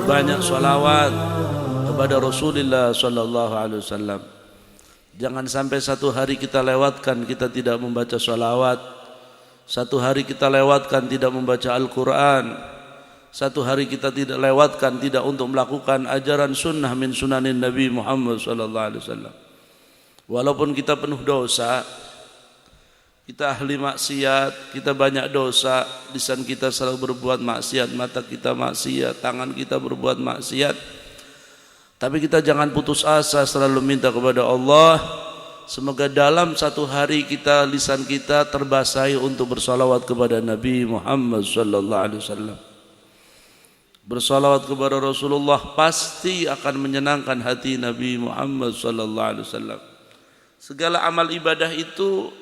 Banyak sholawat kepada Rasulullah sallallahu alaihi wasallam. Jangan sampai satu hari kita lewatkan kita tidak membaca sholawat. Satu hari kita lewatkan tidak membaca Al-Quran. Satu hari kita tidak lewatkan tidak untuk melakukan ajaran sunnah min sunanin Nabi Muhammad sallallahu alaihi wasallam. Walaupun kita penuh dosa, kita ahli maksiat, kita banyak dosa, lisan kita selalu berbuat maksiat, mata kita maksiat, tangan kita berbuat maksiat. Tapi kita jangan putus asa, selalu minta kepada Allah semoga dalam satu hari kita lisan kita terbasahi untuk bersalawat kepada Nabi Muhammad sallallahu alaihi wasallam. Bersalawat kepada Rasulullah pasti akan menyenangkan hati Nabi Muhammad sallallahu alaihi wasallam. Segala amal ibadah itu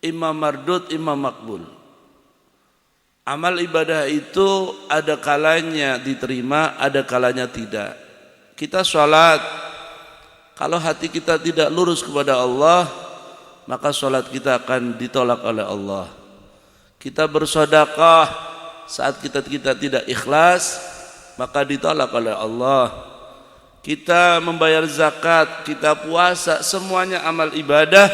imam mardud, imam makbul. Amal ibadah itu ada kalanya diterima, ada kalanya tidak. Kita sholat, kalau hati kita tidak lurus kepada Allah, maka sholat kita akan ditolak oleh Allah. Kita bersedekah, saat kita tidak ikhlas, maka ditolak oleh Allah. Kita membayar zakat, kita puasa, semuanya amal ibadah,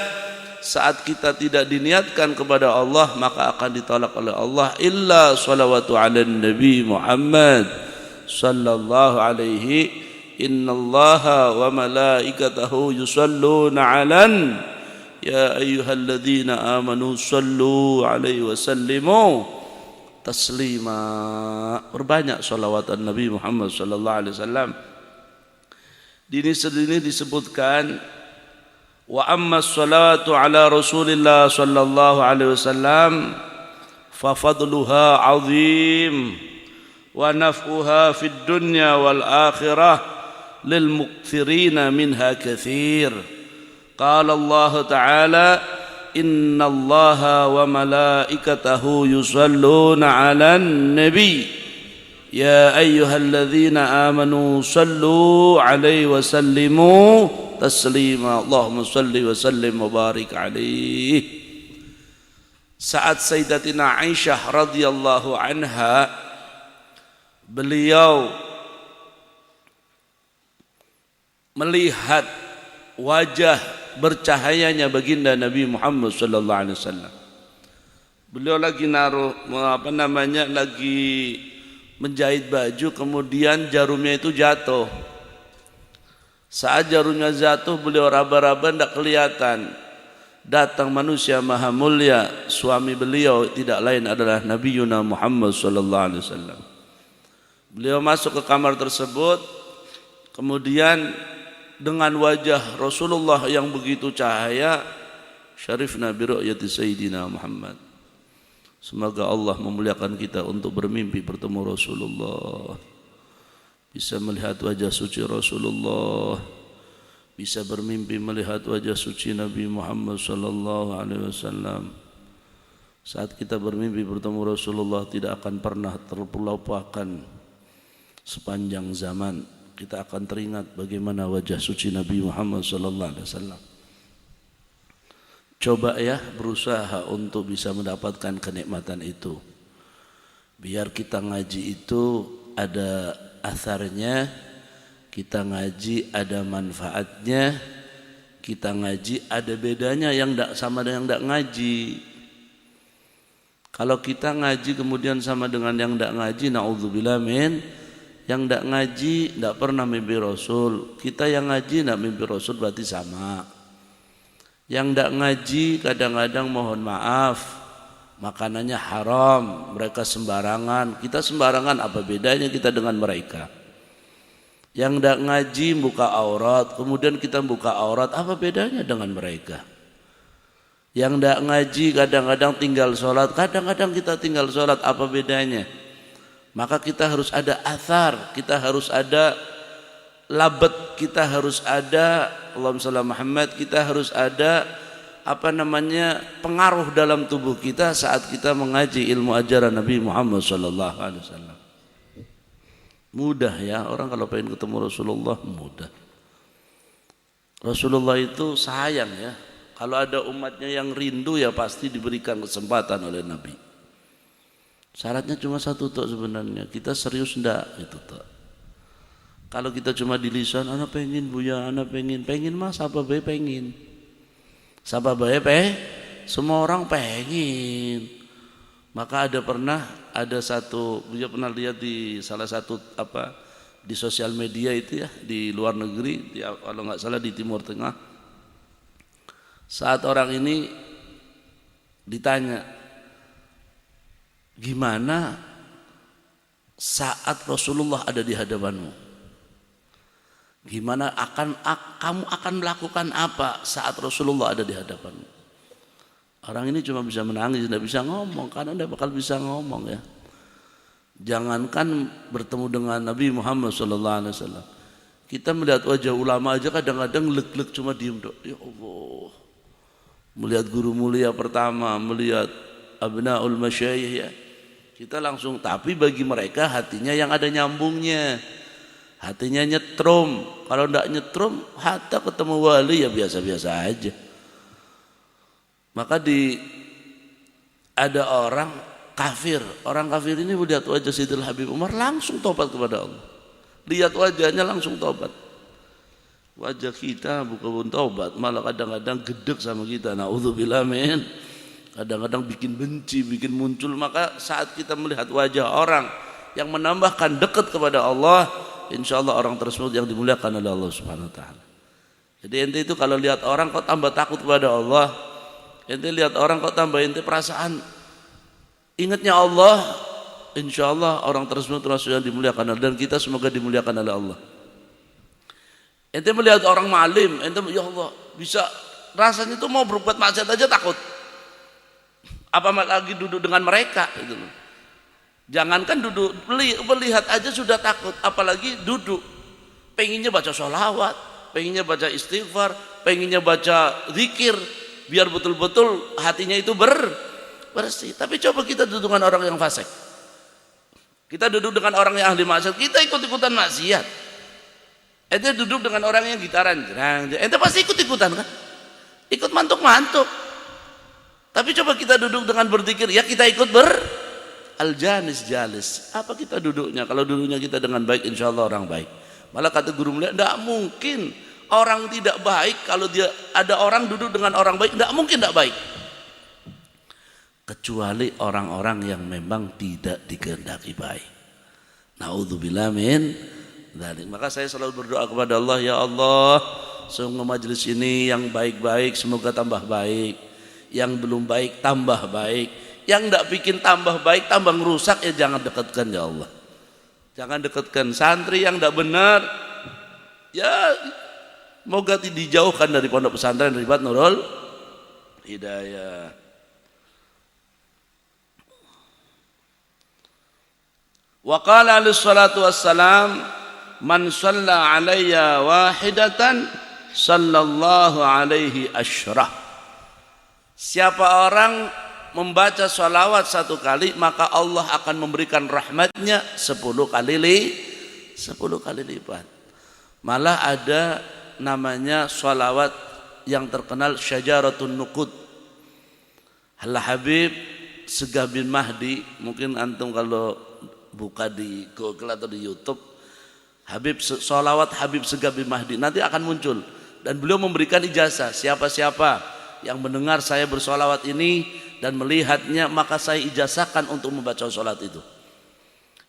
saat kita tidak diniatkan kepada Allah maka akan ditolak oleh Allah. Illa salawatu ala Nabi Muhammad sallallahu alaihi innallaha wa malaikatahu yusalluna alan ya ayyuhalladzina amanu sallu alaihi wasallimu taslima. Berbanyak salawatan Nabi Muhammad sallallahu alaihi wasallam. Di sini disebutkan wa amma salatu ala Rasulillah sallallahu alaihi wasallam fa fadluha azim wa naf'uha fid dunya wal akhirah lil mukthirina minha katsir. Qala Allah Ta'ala inna Allaha wa malaikatahu yusalluna 'alan nabi ya ayyuhalladzina amanu sallu 'alaihi wa sallimu taslima. Allahumma salli wa sallim wa barik alaihi. Saat Sayyidatina Aisyah radhiyallahu anha, beliau melihat wajah bercahayanya baginda Nabi Muhammad sallallahu alaihi wasallam. Beliau lagi lagi menjahit baju, kemudian jarumnya itu jatuh. Saat jarumnya jatuh, beliau raba-raba tidak kelihatan. Datang manusia maha mulia, suami beliau tidak lain adalah Nabi Yuna Muhammad sallallahu alaihi wasallam. Beliau masuk ke kamar tersebut, kemudian dengan wajah Rasulullah yang begitu cahaya, syarifna bi ru'yati sayyidina Muhammad. Semoga Allah memuliakan kita untuk bermimpi bertemu Rasulullah, bisa melihat wajah suci Rasulullah, bisa bermimpi melihat wajah suci Nabi Muhammad sallallahu alaihi wasallam. Saat kita bermimpi bertemu Rasulullah tidak akan pernah terlupakan sepanjang zaman. Kita akan teringat bagaimana wajah suci Nabi Muhammad sallallahu alaihi wasallam. Coba ya berusaha untuk bisa mendapatkan kenikmatan itu. Biar kita ngaji itu ada atharnya, kita ngaji ada manfaatnya, kita ngaji ada bedanya yang tidak sama dengan yang tidak ngaji. Kalau kita ngaji kemudian sama dengan yang tidak ngaji, na'udzubillah min. Yang tidak ngaji tidak pernah mimpi Rasul. Kita yang ngaji tidak mimpi Rasul berarti sama. Yang tidak ngaji kadang-kadang mohon maaf, makanannya haram, mereka sembarangan, kita sembarangan, apa bedanya kita dengan mereka? Yang tidak ngaji buka aurat, kemudian kita buka aurat, apa bedanya dengan mereka? Yang tidak ngaji kadang-kadang tinggal sholat, kadang-kadang kita tinggal sholat, apa bedanya? Maka kita harus ada athar, kita harus ada labet, kita harus ada Allahumma shalli Muhammad, kita harus ada pengaruh dalam tubuh kita saat kita mengaji ilmu ajaran Nabi Muhammad sallallahu alaihi wasallam. Mudah ya, orang kalau pengen ketemu Rasulullah mudah. Rasulullah itu sayang ya, kalau ada umatnya yang rindu ya pasti diberikan kesempatan oleh Nabi. Syaratnya cuma satu tok sebenarnya. Kita serius ndak itu tok. Kalau kita cuma di lisan, anak pengen Buya, anak pengen mas apa bae pengen. Siapa bae semua orang pengen. Maka ada satu, Buya pernah lihat di salah satu di sosial media itu ya, di luar negeri, kalau nggak salah di Timur Tengah. Saat orang ini ditanya, gimana saat Rasulullah ada di hadapanmu? Gimana kamu akan melakukan apa saat Rasulullah ada di hadapanmu? Orang ini cuma bisa menangis, tidak bisa ngomong, karena tidak bakal bisa ngomong ya. Jangankan bertemu dengan Nabi Muhammad SAW. Kita melihat wajah ulama aja kadang-kadang leg-leg cuma diem dok. Ya Allah. Melihat guru mulia pertama, melihat abnaul masyayikh ya. Kita langsung, tapi bagi mereka hatinya yang ada nyambungnya. Hatinya nyetrum. Kalau tidak nyetrum, hatta ketemu wali ya biasa-biasa aja. Maka ada orang kafir. Orang kafir ini melihat wajah Sayyidul Habib Umar langsung tobat kepada Allah. Lihat wajahnya langsung tobat. Wajah kita bukan tobat, malah kadang-kadang gedek sama kita. Na'udzubillah min. Kadang-kadang bikin benci, bikin muncul. Maka saat kita melihat wajah orang yang menambahkan dekat kepada Allah, insya Allah orang tersebut yang dimuliakan oleh Allah Subhanahu Wa Taala. Jadi ente itu kalau lihat orang kok tambah takut kepada Allah, ente lihat orang kok tambah ente perasaan ingatnya Allah, insya Allah orang tersebut termasuk yang dimuliakan dan kita semoga dimuliakan oleh Allah. Ente melihat orang malim, ente ya Allah bisa rasanya itu mau berbuat maksiat aja takut. Apa lagi duduk dengan mereka itu loh. Jangankan duduk, melihat aja sudah takut, apalagi duduk. Pengennya baca sholawat, pengennya baca istighfar, pengennya baca zikir, biar betul-betul hatinya itu bersih. Tapi coba kita duduk dengan orang yang fasik. Kita duduk dengan orang yang ahli maksiat, kita ikut-ikutan maksiat. Ente duduk dengan orang yang gitaran, ente pasti ikut-ikutan kan? Ikut mantuk-mantuk. Tapi coba kita duduk dengan berzikir, ya kita ikut al-janis jalis. Apa kita duduknya? Kalau duduknya kita dengan baik, insya Allah orang baik. Malah kata guru mulia, tidak mungkin orang tidak baik kalau dia ada orang duduk dengan orang baik, tidak mungkin tidak baik. Kecuali orang-orang yang memang tidak dikehendaki baik. Na'udzubillah min dzalik. Maka saya selalu berdoa kepada Allah, ya Allah, semoga majelis ini yang baik-baik semoga tambah baik. Yang belum baik tambah baik. Yang tidak bikin tambah baik tambah ngerusak ya jangan dekatkan ya Allah. Jangan dekatkan santri yang tidak benar. Ya moga dijauhkan dari pondok pesantren Ribat Nurul Hidayah. Wa qala alaihi salatu wassalam man shalla alayya wahidatan sallallahu alaihi asyrah. Siapa orang membaca sholawat 1 kali maka Allah akan memberikan rahmatnya 10 kali lipat. Malah ada namanya sholawat yang terkenal Syajaratun Nuqud. Al-Habib Segaf bin Mahdi, mungkin antum kalau buka di Google atau di YouTube sholawat Habib Segaf bin Mahdi nanti akan muncul. Dan beliau memberikan ijazah, siapa-siapa yang mendengar saya bersolawat ini dan melihatnya maka saya ijazahkan untuk membaca solat itu.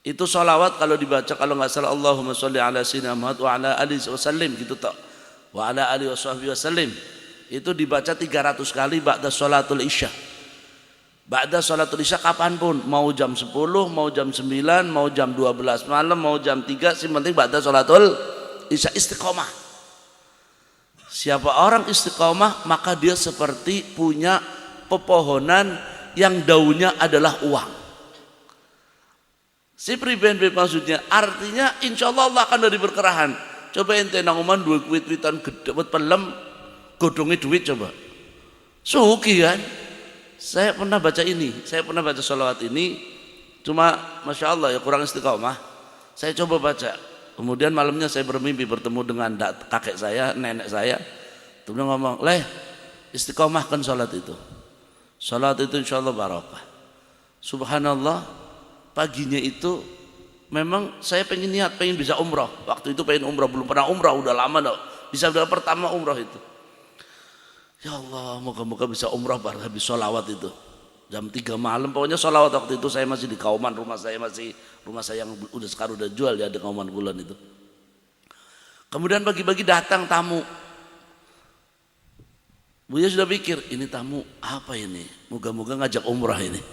Itu solawat kalau dibaca kalau nggak salah Allahumma sholli ala sayyidina Muhammad wa ala alihi wasallim gitu tak. Wa ala alihi wasallim. Itu dibaca 300 kali ba'da sholatul isya. Ba'da sholatul isya kapanpun, mau jam 10, mau jam 9, mau jam 12 malam, mau jam 3, sih penting ba'da sholatul isya istiqomah. Siapa orang istiqomah maka dia seperti punya pepohonan yang daunnya adalah uang. Si priben maksudnya artinya insya Allah akan dari berkerahan. Coba ente nanguman 2 kuit-kuitan gede buat pelem godongi duit coba. Suki kan? Saya pernah baca ini, saya pernah baca sholawat ini, cuma masya Allah ya kurang istiqomah. Saya coba baca. Kemudian malamnya saya bermimpi bertemu dengan kakek saya, nenek saya. Kemudian ngomong, istiqomahkan sholat itu. Sholat itu insya Allah barakah. Subhanallah, paginya itu memang saya pengen bisa umrah. Waktu itu pengen umrah, belum pernah umrah, udah lama dong. Bisa udah pertama umrah itu. Ya Allah, moga-moga bisa umrah bar habis sholawat itu. Jam 3 malam, pokoknya sholawat waktu itu saya masih di Kauman, rumah saya yang udah sekarang udah jual ya di Kauman Kulon itu. Kemudian pagi-pagi datang tamu. Buya sudah pikir, ini tamu apa ini? Moga-moga ngajak umrah ini.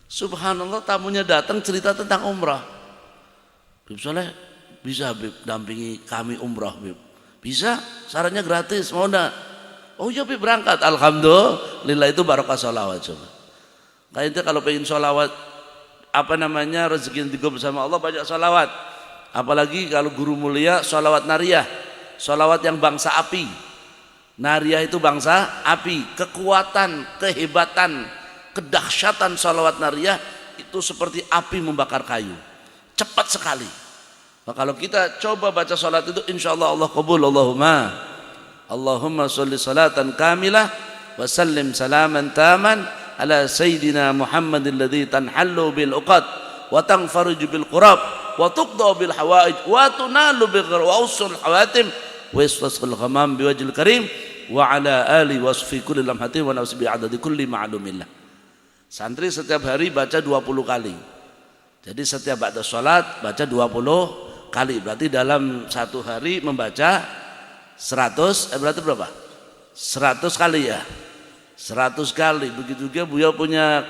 Subhanallah, tamunya datang cerita tentang umrah. Bib Soleh, bisa Bib dampingi kami umrah Bib? Bisa, sarannya gratis, mau enggak? Oh iya Bib, berangkat. Alhamdulillah, itu barokah sholawat. Coba kayaknya kalau pengen sholawat rezeki yang digabung bersama Allah, banyak sholawat. Apalagi kalau guru mulia sholawat nariyah, sholawat yang bangsa api. Nariyah itu bangsa api. Kekuatan, kehebatan, kedahsyatan sholawat nariyah itu seperti api membakar kayu, cepat sekali. Nah, kalau kita coba baca sholat itu, insya Allah Allah kabul. Allahumma sholli salatan kamilah wa sallim salaman taman ala sayyidina Muhammadin ladzi tanhallu bil uqad wa tanfaruju bil qurab wa tuqda bil hawaij wa tunalu bil usul hawatim wa yastasqal ghamam biwajhil karim wa ala ali wasfi kulli lamhatin wa nafsi bi adadi kulli ma'lumillah. Santri setiap hari baca 20 kali. Jadi setiap ba'da sholat baca 20 kali. Berarti dalam satu hari membaca 100, berarti berapa? 100 kali ya. 100 kali. Begitu juga Buya punya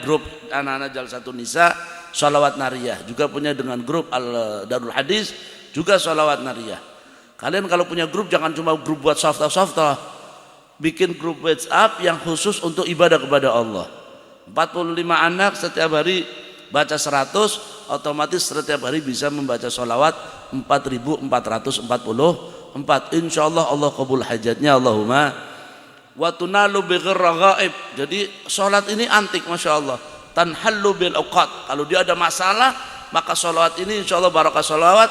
grup anak-anak Jalsatun Nisa sholawat nariyah. Juga punya dengan grup Darul Hadis juga sholawat nariyah. Kalian kalau punya grup jangan cuma grup buat soft-soft. Bikin grup WhatsApp yang khusus untuk ibadah kepada Allah. 45 anak setiap hari baca 100, otomatis setiap hari bisa membaca sholawat 4.444. Insyaallah Allah kabul hajatnya. Allahumma wa tunalu bighir raghaib. Jadi sholat ini antik, masya Allah. Tanhallu bil uqad. Kalau dia ada masalah, maka sholawat ini insyaallah barakah sholawat.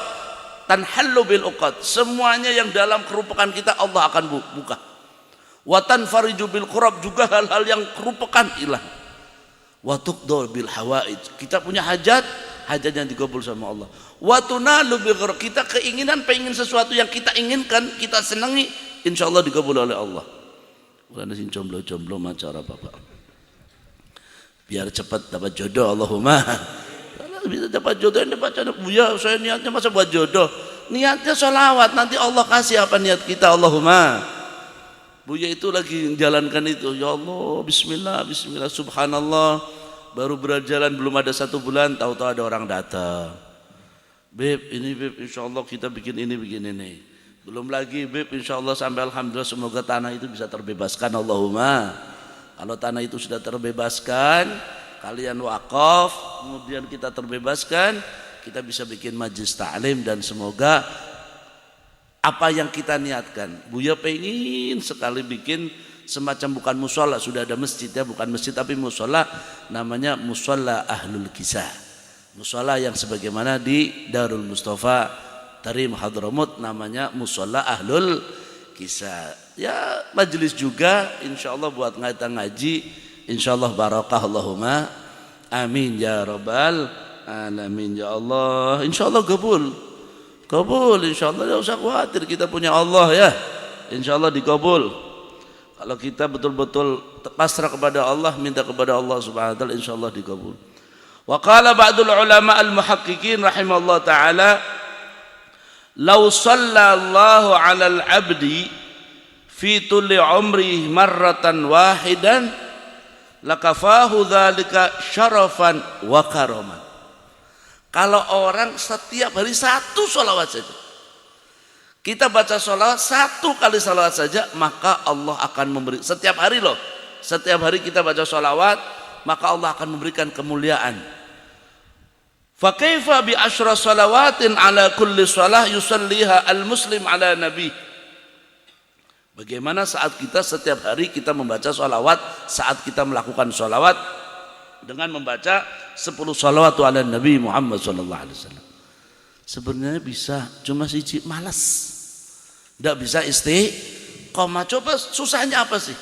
Tanhallu bil uqad. Semuanya yang dalam kerupukan kita Allah akan buka. Wa tanfariju bil qurab, juga hal-hal yang kerupukan hilang. Wa tuqda bil hawaij. Kita punya hajat yang dikabul sama Allah. Wa tunalu bi ghar, kita pengen sesuatu yang kita inginkan, kita senangi, insyaallah dikabul oleh Allah. Bukan sing jomblo-jomblo macara Bapak. Biar cepat dapat jodoh, Allahumma. Kalau bisa dapat jodoh ini baca Buya, saya niatnya masa buat jodoh. Niatnya sholawat, nanti Allah kasih apa niat kita, Allahumma. Buya itu lagi menjalankan itu. Ya Allah, bismillah, subhanallah. Baru berjalan belum ada 1 bulan, tahu-tahu ada orang datang. Beb, insyaallah kita bikin ini. Belum lagi Beb, insyaallah sampai alhamdulillah semoga tanah itu bisa terbebaskan, Allahumma. Kalau tanah itu sudah terbebaskan, kalian wakaf, kemudian kita terbebaskan, kita bisa bikin majlis ta'lim dan semoga apa yang kita niatkan. Buya pengen sekali bikin semacam, bukan musola, sudah ada masjid ya, bukan masjid tapi musola, namanya musola Ahlul Kisah. Musola yang sebagaimana di Darul Mustafa Tarim Hadramut namanya musola Ahlul Kisah. Ya majelis juga insyaallah buat ngaji, insyaallah barakah, Allahumma amin ya rabbal alamin ya Allah. Insyaallah kabul insyaallah, tidak usah khawatir, kita punya Allah ya, insyaallah dikabul. Kalau kita betul-betul pasrah kepada Allah, minta kepada Allah subhanahu wa ta'ala, insyaallah dikabul. Wa qala ba'dul ulama al-muhaqqiqin rahimahullah ta'ala, law sallallahu 'alal 'abdi fi tulli umri marratan wahidan lakafahu dzalika syarafan wa karaman. Kalau orang setiap hari 1 sholawat saja, kita baca sholawat 1 kali sholawat saja, maka Allah akan memberi, setiap hari kita baca sholawat, maka Allah akan memberikan kemuliaan. Fa kaifa bi asyra shalawatin ala kulli shalah yusalliha al muslim ala nabi. Bagaimana saat kita setiap hari kita membaca sholawat, saat kita melakukan sholawat dengan membaca 10 sholawat ala Nabi Muhammad sallallahu alaihi wasallam. Sebenarnya bisa, cuma siji malas, tidak bisa istiqomah. Coba susahnya apa sih?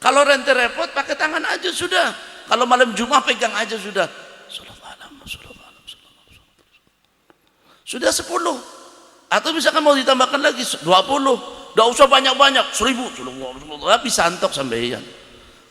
Kalau rente repot pakai tangan aja sudah. Kalau malam Jumat pegang aja sudah. Sudah 10. Atau misalkan mau ditambahkan lagi 20. Tidak usah banyak-banyak, 1000. Habis santok sampeyan.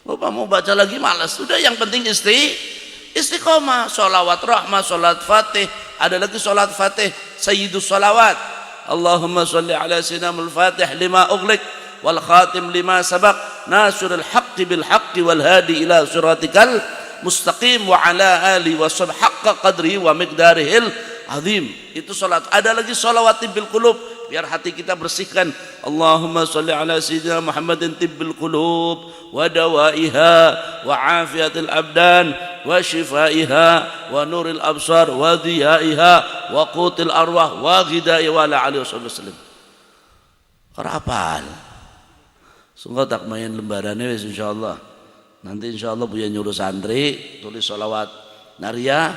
Bapak mau baca lagi malas. Sudah, yang penting istiqomah. Sholawat rahmah, sholat fatih. Ada lagi sholat fatih, sayyidus sholawat. Allahumma sholli ala sayyidinal fatih lima ughliq wal khatim lima sabaq nasirul haqqi bil haqqi wal hadi ila siratikal mustaqim wa ala ali wa sahbihi haqqa qadrihi wa miqdarihil azim. Itu salat. Ada lagi salawat tibbil qulub, biar hati kita bersihkan. Allahumma sholli ala sayyidina Muhammadin tibbil qulub wa dawaiha wa afiyatil abdan wa shifaiha wa nuril absar wa dhiyaiha wa qutil arwah wa ghidai wa ala alihi wasallam. Karapal sungguh tak main lembarannya wis insyaallah. Nanti insyaallah Buya nyuruh santri tulis sholawat nariyah,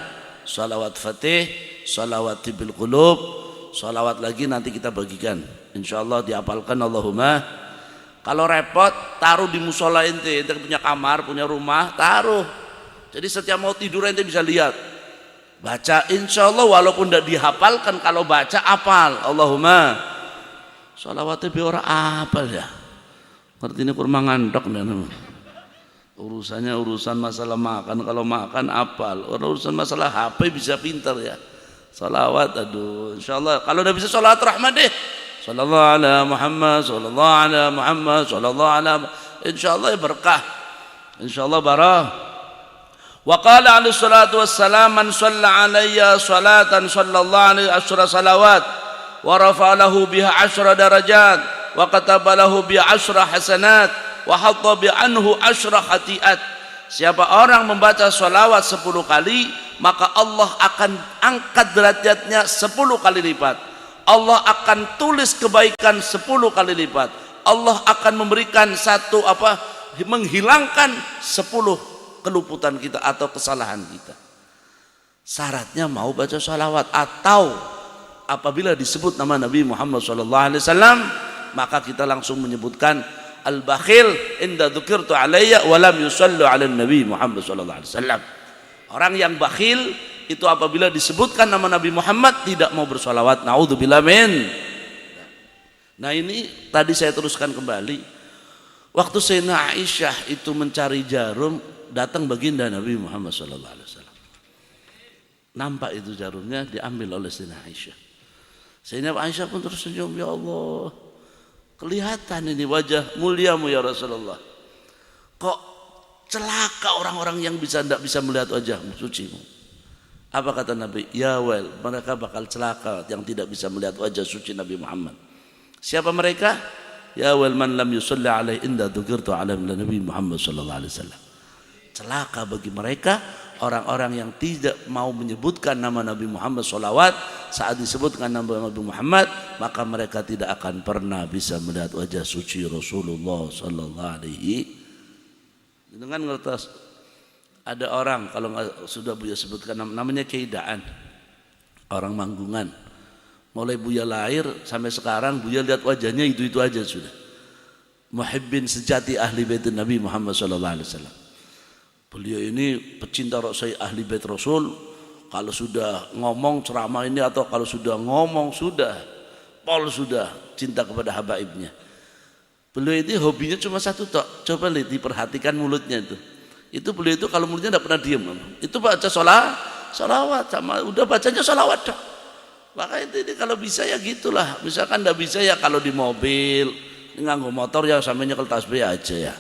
sholawat fatih, sholawat tibbil qulub, sholawat lagi nanti kita bagikan insyaallah, dihafalkan. Allahumma, kalau repot taruh di musola ente punya kamar, punya rumah, taruh. Jadi setiap mau tidur ente bisa lihat, baca insyaallah. Walaupun tidak dihafalkan, kalau baca apal. Allahumma, sholawatnya biar orang apal ya. Ngerti ini kurang ngantok nih. Urusannya urusan masalah makan, kalau makan apal. Urusan masalah HP bisa pintar ya. Salawat, aduh, insyaallah. Kalau udah bisa salawat rahmat deh. Sallallahu ala Muhammad, sallallahu ala Muhammad, sallallahu ala, insyaallah ya berkah. Insyaallah barah. Wa qala alaihi salatu wassalam, man shalla alayya salatan sallallahu alaihi asyra salawat wa rafa'a lahu biha asyra darajat wa kataba lahu bi asyra hasanat wa hatta bi anhu asyra khati'at. Siapa orang membaca sholawat 10 kali, maka Allah akan angkat derajatnya 10 kali lipat. Allah akan tulis kebaikan 10 kali lipat. Allah akan memberikan menghilangkan 10 keluputan kita atau kesalahan kita. Syaratnya mau baca sholawat, atau apabila disebut nama Nabi Muhammad SAW, maka kita langsung menyebutkan al-bakhil inda dzukirtu alayya wa lam yusallu ala Nabi Muhammad sallallahu alaihi wasallam. Orang yang bakhil itu apabila disebutkan nama Nabi Muhammad tidak mau bersolawat. Naudzubillah min. Nah, ini tadi saya teruskan kembali. Waktu Sayyidina Aisyah itu mencari jarum, datang baginda Nabi Muhammad sallallahu alaihi wasallam. Nampak itu jarumnya, diambil oleh Sayyidina Aisyah. Sayyidina Aisyah pun tersenyum, ya Allah, kelihatan ini wajah muliamu ya Rasulullah. Kok celaka orang-orang yang tidak bisa melihat wajahmu sucimu. Apa kata Nabi? Ya wel, mereka bakal celaka yang tidak bisa melihat wajah suci Nabi Muhammad. Siapa mereka? Ya wel man lam yusalli alaihi inda dzukirtu ala Nabi Muhammad sallallahu alaihi wasallam. Celaka bagi mereka orang-orang yang tidak mau menyebutkan nama Nabi Muhammad salawat saat disebutkan nama Nabi Muhammad, maka mereka tidak akan pernah bisa melihat wajah suci Rasulullah sallallahu alaihi. Dengan ngertos ada orang, kalau sudah Buya sebutkan namanya Keidaan, orang Manggungan. Mulai Buya lahir sampai sekarang Buya lihat wajahnya itu aja sudah. Muhibbin sejati ahli bait Nabi Muhammad sallallahu alaihi wasallam. Beliau ini pecinta Rasul, ahli bait Rasul. Kalau sudah ngomong ceramah ini, atau kalau sudah ngomong sudah cinta kepada habaibnya. Beliau ini hobinya cuma satu tok. Coba lihat, diperhatikan mulutnya itu. Itu beliau itu kalau mulutnya tidak pernah diam. Itu baca sholawat sama udah bacanya sholawat tok. Makanya ini kalau bisa ya gitulah. Misalkan tidak bisa ya kalau di mobil, nganggo motor ya sampai nyekel tasbih aja ya.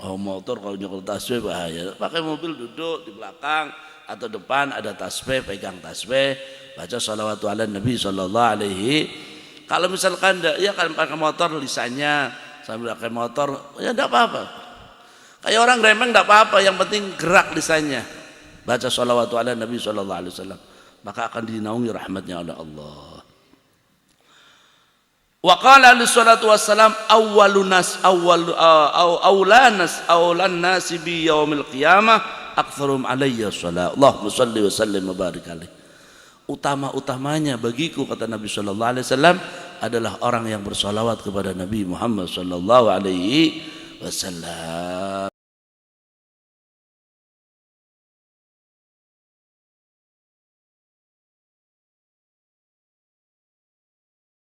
Oh, motor kalau nyekel tasbih bahaya. Pakai mobil duduk di belakang atau depan ada tasbih, pegang tasbih, baca sholawatu ala Nabi sallallahu alaihi. Kalau misalkan ya kan pakai motor lisannya sambil pakai motor ya enggak apa-apa. Kayak orang remeng enggak apa-apa, yang penting gerak lisannya. Baca sholawatu ala Nabi sallallahu alaihi wasallam, maka akan dinaungi rahmatnya oleh Allah. Wa qala alaihissalatu wassalam awlan nas bi yaumil qiyamah aktsarum alayya shalah. Allahumma shalli wa sallim wa barik alaihi. Utama-utamanya bagiku, kata Nabi sallallahu alaihi wasallam, adalah orang yang bersolawat kepada Nabi Muhammad sallallahu alaihi wasallam.